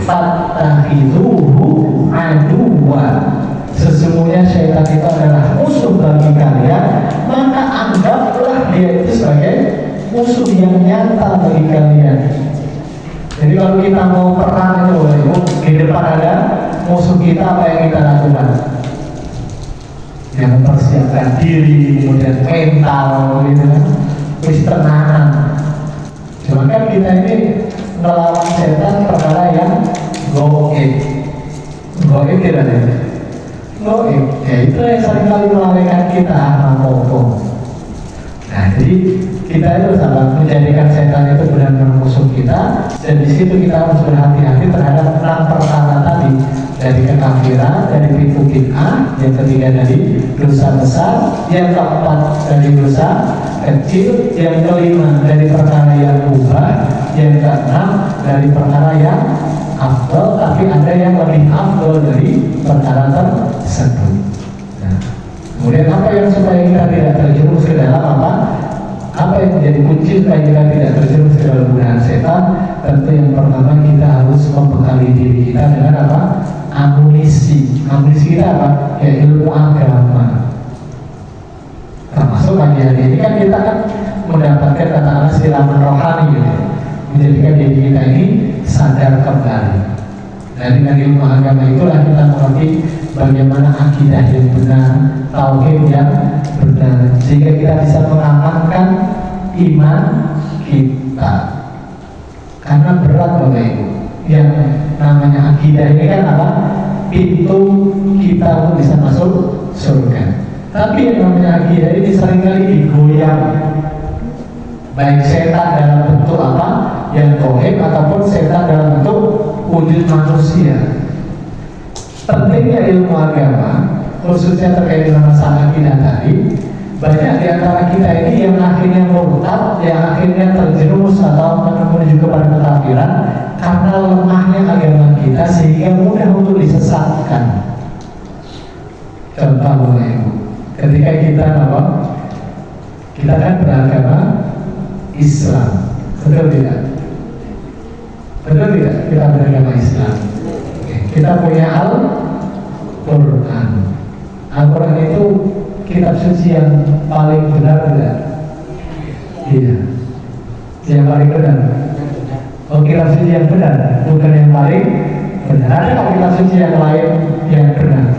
fattakhidhuhu aduwwan. Sesungguhnya syaitan itu adalah musuh bagi kalian, maka anggaplah dia itu sebagai musuh yang nyata bagi kalian. Jadi kalau kita mau perang itu, di depan ada musuh kita, apa yang kita lakukan? Yang mempersiapkan diri, kemudian mental, gitu kan? Wis tenanan. Cuma kan kita ini melawan setan perkara yang goib tidak ada. Goib, ya itu yang seringkali melalaikan kita apa-apa. Nah jadi kita itu salah menjadikan setan itu benar-benar musuh kita, dan di situ kita harus berhati-hati terhadap 6 perkara tadi, dari kekafiran, dari tipu bid'ah, yang ketiga dari dosa besar, yang keempat dari dosa kecil, yang kelima dari perkara yang mubah, yang keenam dari perkara yang afdal, tapi ada yang lebih afdal dari perkara tersebut. Nah, kemudian apa yang supaya kita tidak terjerumus ke dalam apa? Apa yang menjadi kunci supaya kita tidak terjerumus ke dalam godaan setan? Tentu yang pertama kita harus membekali diri kita dengan apa? Amunisi. Amunisi kita apa? Ya ilmu agama. Termasuk pagi hari ini kan kita kan mendapatkan katakanlah siraman rohani gitu, menjadikan diri kita ini sadar kembali. Dan dengan ilmu agama itulah kita mengerti bagaimana akidah yang benar, tauhid yang benar, sehingga kita bisa mengamankan iman kita. Karena berat Bapak Ibu, yang namanya akidah ini kan apa? Pintu kita untuk bisa masuk surga. Tapi yang namanya akidah ini seringkali digoyang, baik setan dalam bentuk apa? Yang goib, ataupun setan dalam bentuk wujud manusia. Pentingnya ilmu agama, khususnya terkait dengan masalah akidah tadi, banyak di antara kita ini yang akhirnya murtad, yang akhirnya terjerumus atau menuju kepada kekafiran karena lemahnya agama kita, sehingga mudah untuk disesatkan. Contoh Bapak Ibu, ketika kita apa? Kita kan beragama Islam, betul tidak? Betul tidak? Kita beragama Islam. Kita punya Al-Quran. Al-Quran itu kitab suci yang paling benar tidak? Iya. Yang paling benar. Oh, kitab suci yang benar, bukan yang paling benar. Ada nggak kitab suci yang lain yang benar?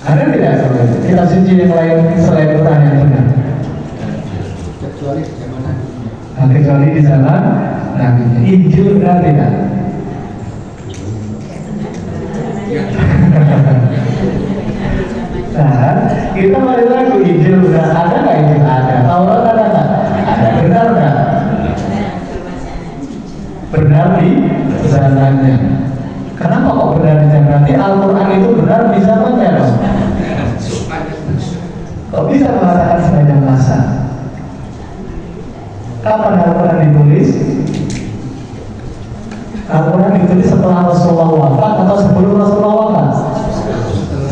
Ada tidak? Kitab suci yang lain selain Quran yang benar? Kecuali di zaman Nabi. Injil benar tidak? Nah, kita balik lagi, Injil benar ada nggak? Injil ada. Taurat ada nggak? Ada. Benar nggak? Benar di zamannya. Kenapa kok benar di zaman? Berarti Al-Quran itu benar di zamannya dong. Kok bisa mengatakan sepanjang masa? Kapan Al-Quran ditulis? Al-Quran ditulis setelah Rasulullah wafat atau sebelum Rasulullah wafat?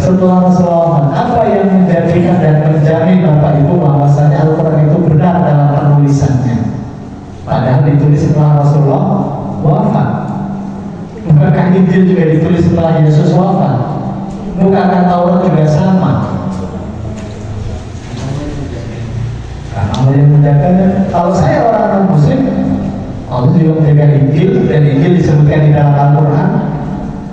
Setelah Rasulullah wafat. Apa yang menjadikan dan menjamin Bapak Ibu bahwasanya Al-Quran itu benar dalam penulisannya? Padahal ditulis setelah Rasulullah wafat. Bukankah Injil juga ditulis setelah Yesus wafat? Bukankah Taurat juga sama? Karena Allah yang menjaganya. Kalau saya orang non-Muslim, Allah juga menjaga Injil, dan Injil disebutkan di dalam Al-Quran,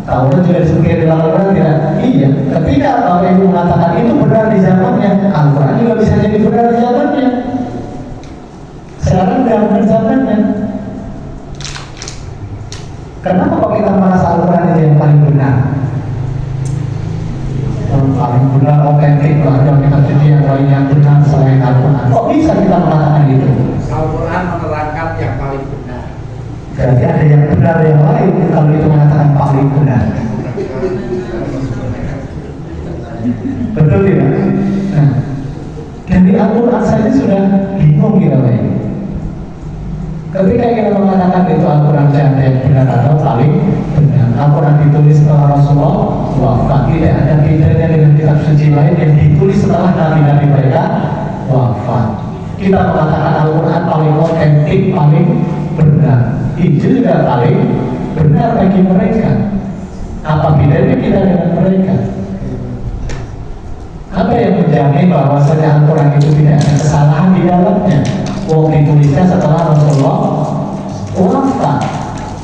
Taurat juga disebutkan di dalam Al-Quran, tidak? Iya. Ketika Bapak Ibu mengatakan itu benar di zamannya, Al-Quran juga bisa jadi benar di zamannya. Sekarang sudah benar zamannya. Kenapa kok kita merasa Al-Quran itu yang paling benar? Paling benar, otentik, ada kita suci yang lain yang benar selain Al-Quran. Kok bisa kita mengatakan itu? Al-Quran menerangkan yang paling benar. Berarti ada yang benar yang lain kalau itu mengatakan paling benar. Betul tidak? Nah, dari Al-Quran saja sudah bingung kita lagi. Ketika kita mengatakan itu Al-Quran ada yang benar atau paling benar, Al-Quran ditulis setelah Rasulullah wafat, tidak ada bedanya dengan kitab suci lain yang ditulis setelah nabi-nabi mereka wafat. Kita mengatakan Al-Quran paling otentik, paling benar. Injil juga paling benar bagi mereka. Apa bedanya kita dengan mereka? Apa yang menjamin bahwasanya Al-Quran itu tidak ada kesalahan di dalamnya? Wong ditulisnya setelah Rasulullah wafat.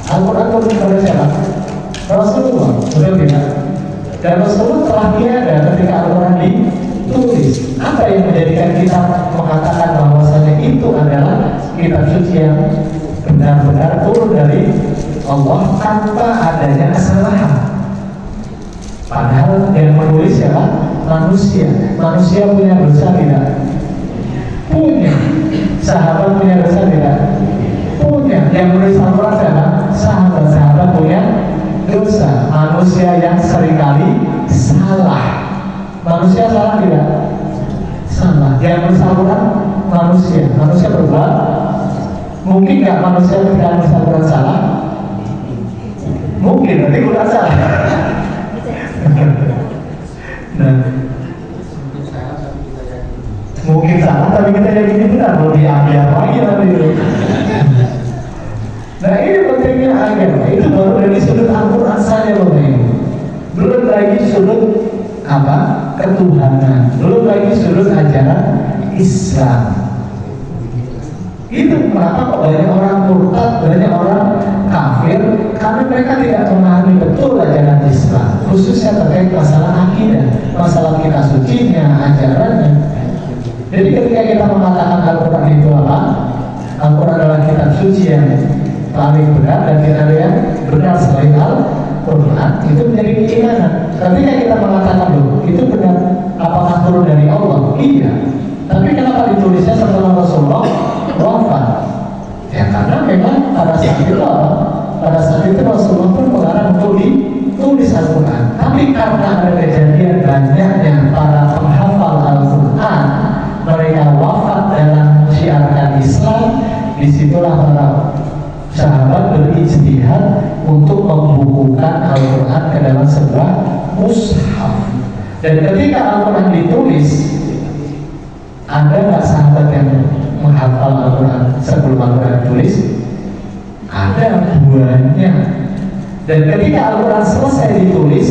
Al-Quran turun kepada siapa? Rasulullah, betul tidak? Dan Rasulullah telah tiada ketika Al-Quran ditulis. Apa yang menjadikan kita mengatakan bahwasanya itu adalah kitab suci yang benar-benar turun dari Allah tanpa adanya kesalahan? Padahal yang menulis siapa? Manusia. Manusia punya dosa tidak? Punya. Sahabat punya dosa tidak? Punya. Yang menulis Al-Quran adalah sahabat punya dosa. Manusia yang seringkali salah. Manusia salah tidak? Salah. Yang menulis Al-Quran manusia berbuat. Mungkin nggak manusia ketika menulis Al-Quran salah? Mungkin, nanti Quran salah. Nah, mungkin salah tapi kita yakini benar. Mau diambil lagi nanti. Nah, ini pentingnya agama. Itu baru dari sudut Al-Quran saja, belum lagi sudut apa? Ketuhanan. Belum lagi sudut ajaran Islam. Itu kenapa kok banyak orang murtad, banyak orang kafir, karena mereka tidak memahami betul ajaran Islam, khususnya terkait masalah akidah, masalah kita sucinya, ajarannya. Jadi ketika kita mengatakan Al-Quran itu apa? Al-Quran adalah kitab suci yang paling benar dan tidak ada yang benar selain Al-Quran, itu menjadi keimanan. Ketika kita mengatakan loh, itu benar, apakah turun dari Allah? Iya. Tapi kenapa ditulisnya setelah Rasulullah wafat? Ya karena memang pada saat itu Rasulullah pun melarang untuk ditulis Al-Quran. Tapi karena ada kejadian banyaknya para penghafal Al-Quran, mereka wafat dalam syiarkan Islam. Disitulah para sahabat berijtihad untuk membukukan Al-Quran ke dalam sebuah mushaf. Dan ketika Al-Quran ditulis, ada nggak sahabat yang menghafal Al-Quran sebelum Al-Quran ditulis? Ada, banyak. Dan ketika Al-Quran selesai ditulis,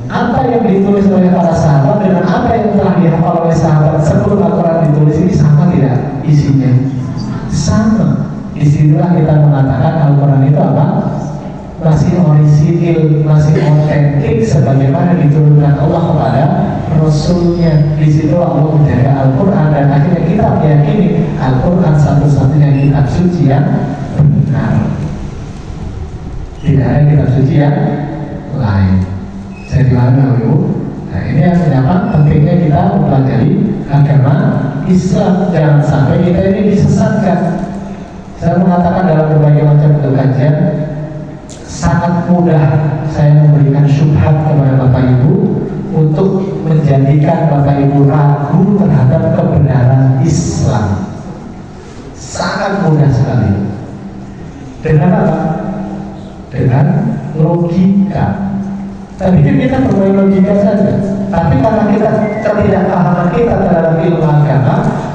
apa yang ditulis oleh para sahabat dengan apa yang telah dihafal oleh sahabat sebelum Al-Quran ditulis ini sama tidak isinya? Sama. Disitulah kita mengatakan Al-Quran itu apa? Masih orisinil, masih otentik sebagaimana diturunkan Allah kepada Rasulnya. Di situ Allah menjaga Al-Quran dan akhirnya kita meyakini Al-Quran satu-satunya kitab suci yang benar. Tidak ada kitab suci yang lain. Saya bilang dulu. Nah, ini yang menyapa pentingnya kita mempelajari agama Islam. Jangan sampai kita ini disesatkan. Saya mengatakan dalam berbagai macam bentuk kajian, sangat mudah saya memberikan syubhat kepada Bapak Ibu untuk menjadikan Bapak Ibu ragu terhadap kebenaran Islam. Sangat mudah sekali. Dengan apa? Dengan logika. Tapi kita bermain logika saja. Tapi karena kita ketidakpahaman kita terhadap ilmu agama,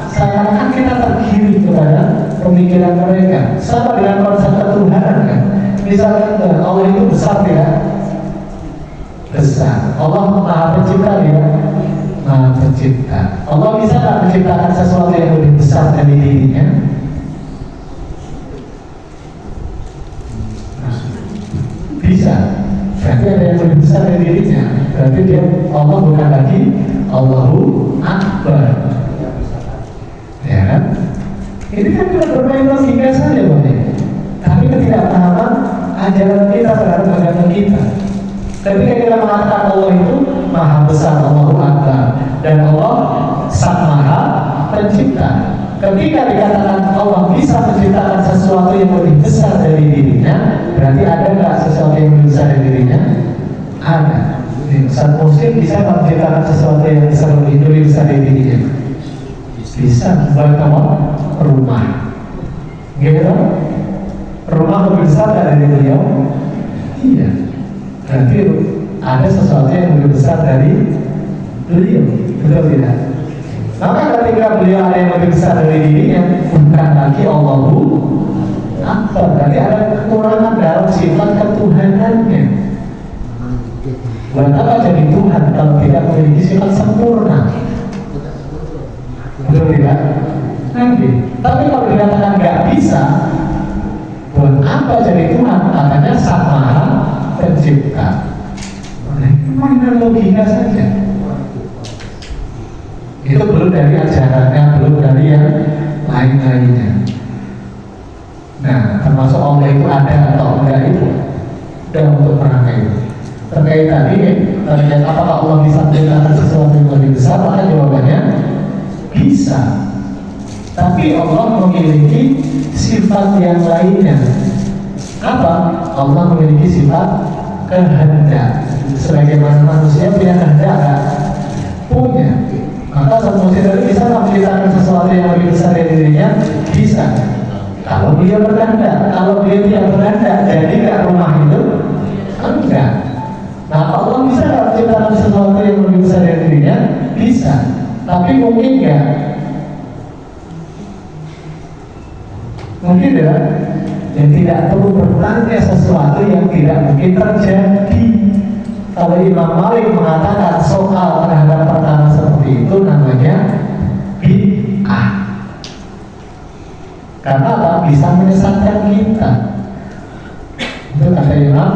seakan-akan kita tergiring kepada pemikiran mereka. Sama dengan konsep ketuhanan kan. Misalnya Allah itu besar tidak? Besar. Allah Maha Pencipta tidak? Maha Pencipta. Allah bisa tak menciptakan sesuatu yang lebih besar dari dirinya? Bisa. Berarti ada yang lebih besar dari dirinya. Berarti dia Allah bukan lagi Allahu Akbar. Ya kan? Ini kan kita bermain logika saja, Bang. Tapi ketidakpahaman ajaran kita terhadap agama kita. Ketika kita mengatakan Allah itu Maha Besar, Allahu Akbar, dan Allah Sang Maha Pencipta. Ketika dikatakan Allah bisa menciptakan sesuatu yang lebih besar dari dirinya, berarti ada nggak sesuatu yang lebih besar dari dirinya? Ada. Ustaz Muslim bisa menciptakan sesuatu yang lebih besar dari dirinya? Bisa. Buat rumah. Gitu? Rumah lebih besar dari beliau? Iya. Berarti ada sesuatu yang lebih besar dari beliau. Betul tidak? Maka ketika beliau ada yang lebih besar dari dirinya, bukan lagi Allahu Akbar. Berarti ada kekurangan dalam sifat ketuhanannya. Buat apa jadi Tuhan kalau tidak memiliki sifat sempurna? Betul tidak? Nanti. Tapi kalau dikatakan nggak bisa, buat apa jadi Tuhan? Katanya Sang Maha Pencipta. Mainan logika saja. Itu belum dari ajarannya, belum dari yang lain-lainnya. Nah, termasuk Allah itu ada atau enggak itu dan untuk merangkai itu. Terkait tadi, terkait apakah Allah bisa menciptakan sesuatu yang lebih besar? Maka jawabannya bisa. Tapi Allah memiliki sifat yang lainnya. Apa? Allah memiliki sifat kehendak. Sebagaimana manusia punya kehendak, punya. Maka satu manusia tadi bisa menciptakan sesuatu yang lebih besar dari dirinya? Bisa. Kalau dia berkehendak, kalau dia tidak berkehendak, jadi nggak rumah itu? Enggak. Nah, Allah bisa nggak menciptakan sesuatu yang lebih besar dari dirinya? Bisa. Tapi mungkin nggak? Mungkin ya. Yang tidak perlu bertanya sesuatu yang tidak mungkin terjadi. Kalau Imam Malik mengatakan soal terhadap perkara seperti itu namanya bid'ah. Karena apa? Bisa menyesatkan kita. Itu kata Imam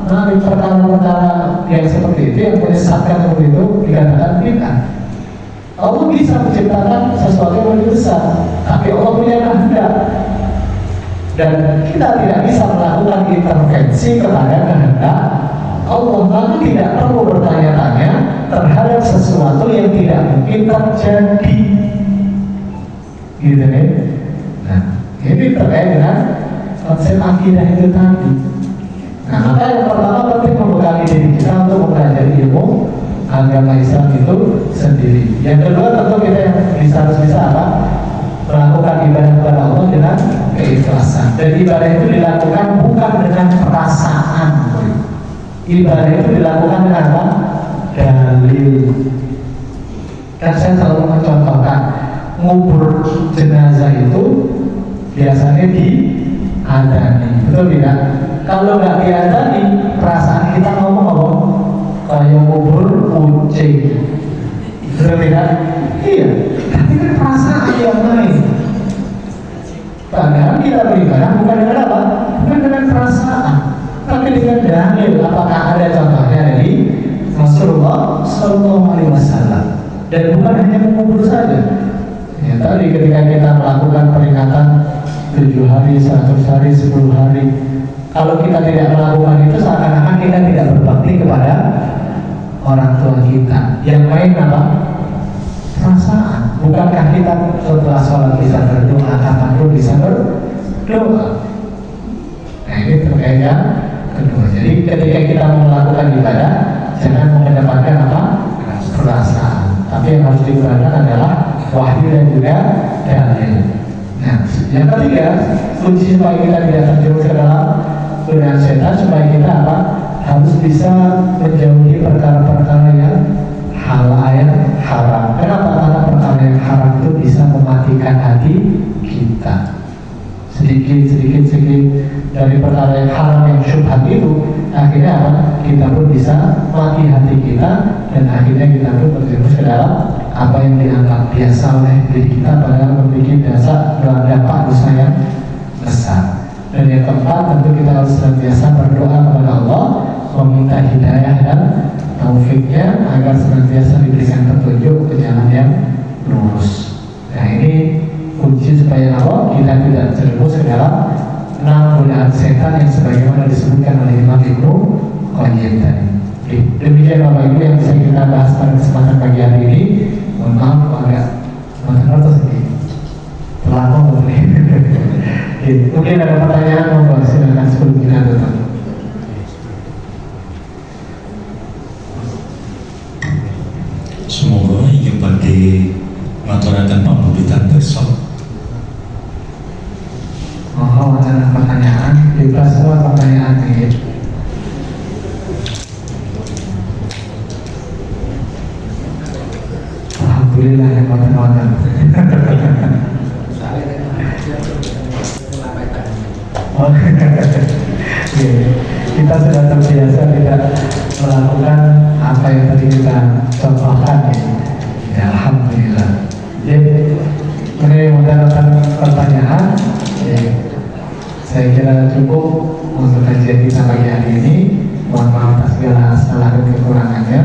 Malik, perkara-perkara yang seperti itu, yang menyesatkan seperti itu dikatakan bid'ah. Allah bisa menciptakan sesuatu yang lebih besar, tapi Allah punya kehendak. Dan kita tidak bisa melakukan intervensi kepada kehendak Allah, maka tidak perlu bertanya-tanya terhadap sesuatu yang tidak mungkin terjadi. Gitu nih. Nah, ini terkait dengan konsep akidah itu tadi. Nah, maka yang pertama penting membekali diri kita untuk mempelajari ilmu agama Islam itu sendiri. Yang kedua tentu kita harus bisa apa? Melakukan ibadah kepada Allah dengan keikhlasan. Dan ibadah itu dilakukan bukan dengan perasaan. Ibadah itu dilakukan dengan apa? Dalil. Kan saya selalu mencontohkan, ngubur jenazah itu biasanya diadani, betul tidak? Kalau nggak diadani, perasaan kita ngomong apa? Kayak ngubur kucing, betul tidak? Iya, tapi kan perasaan yang lain. Padahal kita beribadah bukan dengan apa? Bukan dengan perasaan, tapi dengan dalil. Apakah ada contohnya dari Rasulullah SAW? Dan bukan hanya mengubur saja. Ya, tadi ketika kita melakukan peringatan 7 hari, 100 hari, 10 hari, kalau kita tidak melakukan itu seakan-akan kita tidak berbakti kepada orang tua kita. Yang lain apa? Perasaan. Bukankah kita setelah sholat bisa berdoa, kapanpun bisa berdoa? Nah, ini terkait yang kedua. Jadi ketika kita melakukan ibadah, jangan mengedepankan apa? Perasaan. Tapi yang harus digunakan adalah wahyu dan juga dalil. Nah, yang ketiga, kunci supaya kita tidak terjerumus ke dalam godaan setan, supaya kita apa? Harus bisa menjauhi perkara-perkara yang yang haram. Kenapa? Karena perkara yang haram itu bisa mematikan hati kita. Sedikit dari perkara yang haram yang syubhat itu, akhirnya apa? Kita pun bisa mati hati kita, dan akhirnya kita pun terjerumus ke dalam apa yang dianggap biasa oleh diri kita, padahal memiliki dampak dosa yang besar. Dan yang keempat, tentu kita harus senantiasa berdoa kepada Allah, meminta hidayah dan taufiknya agar senantiasa diberikan petunjuk ke jalan yang lurus. Nah, ini kunci supaya Allah kita tidak terjerumus ke dalam 6 godaan setan yang sebagaimana disebutkan oleh Imam Ibnu Qayyim tadi. Demikian Bapak Ibu yang bisa kita bahas pada kesempatan pagi hari ini. Mohon maaf agak terbatas sedikit. Terlalu boleh. Mungkin ada pertanyaan, mohon silakan sebelum kita tutup. Semoga ingin bagi maturakan pambulitan besok. Mohon ada pertanyaan, bebas semua pertanyaan ini. Alhamdulillah yang konten-konten. Kita sudah terbiasa tidak melakukan apa yang tadi kita contohkan ya. Ya, alhamdulillah. Jadi ini menggunakan pertanyaan. Ya, saya kira cukup untuk kajian kita pagi hari ini. Mohon maaf atas segala salah dan kekurangannya.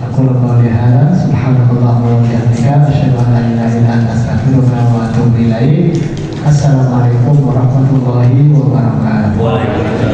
Aku qouli hadza subhanakallahumma wa bihamdika asyhadu an la ilaha illa anta astaghfiruka wa atubu ilaik. Assalamualaikum warahmatullahi wabarakatuh. Waalaikumsalam.